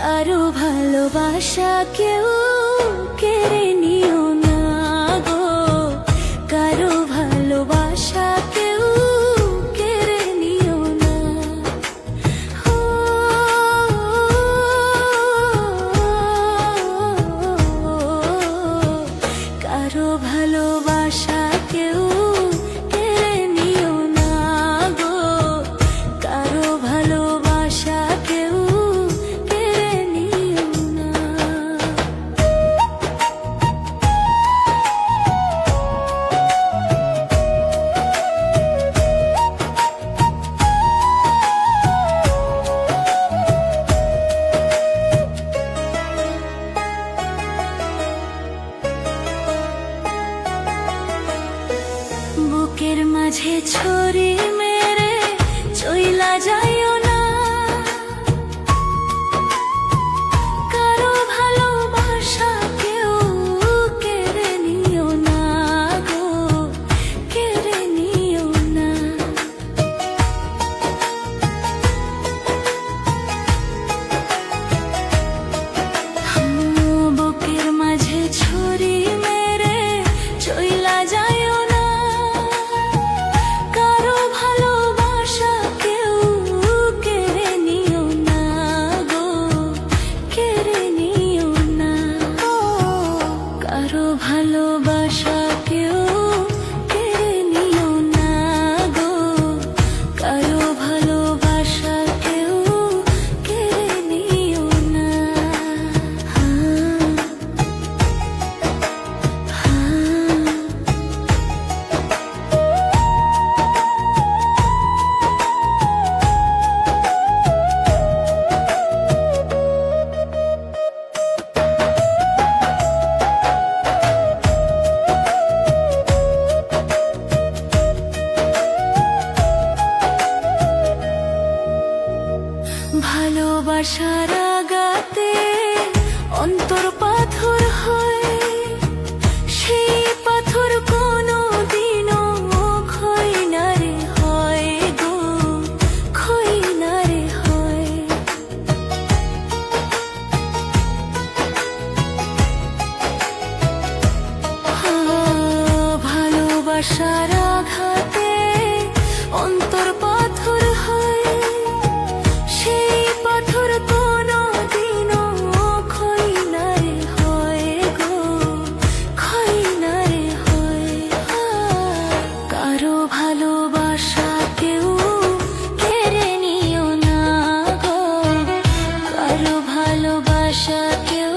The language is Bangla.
কারো ভালোবাসা কেউ কেড়ে নিও না গো, কারো ভালোবাসা কেউ কেড়ে নিও না। ও, কারো ভালোবাসা কেউ কেড়ে নিও না গো, কারো ভালোবাসা কেউ কেড়ে নিও না। বুকের মাঝে ছুরি মেরে চইলা যাইও না, কারো ভালোবাসা কেউ কেড়ে নিও না গো, কেড়ে নিও না। বুকের মাঝে ছুরি মেরে চইলা যাইও না, কারো ভালোবাসা কেউ কেড়ে নিও না গো, কেড়ে নিও না। কারো ভালোবাসা কেউ কেড়ে নিও না গো, কারো ভালোবাসা কেউ কেড়ে নিও না। ভালোবাসার আঘাতে অন্তর পাথর হয়, সেই পাথর কোনো দিনও ক্ষয় না রে হয় গো, ক্ষয় না রে হয়। ভালোবাসার আঘাতে অন্তর পাথর হয়, সেই পাথর কোনো দিনও ক্ষয় না রে হয় গো, ক্ষয় না রে হয়। কারো ভালোবাসা কেউ কেড়ে নিও না গো, কারো ভালোবাসা কেউ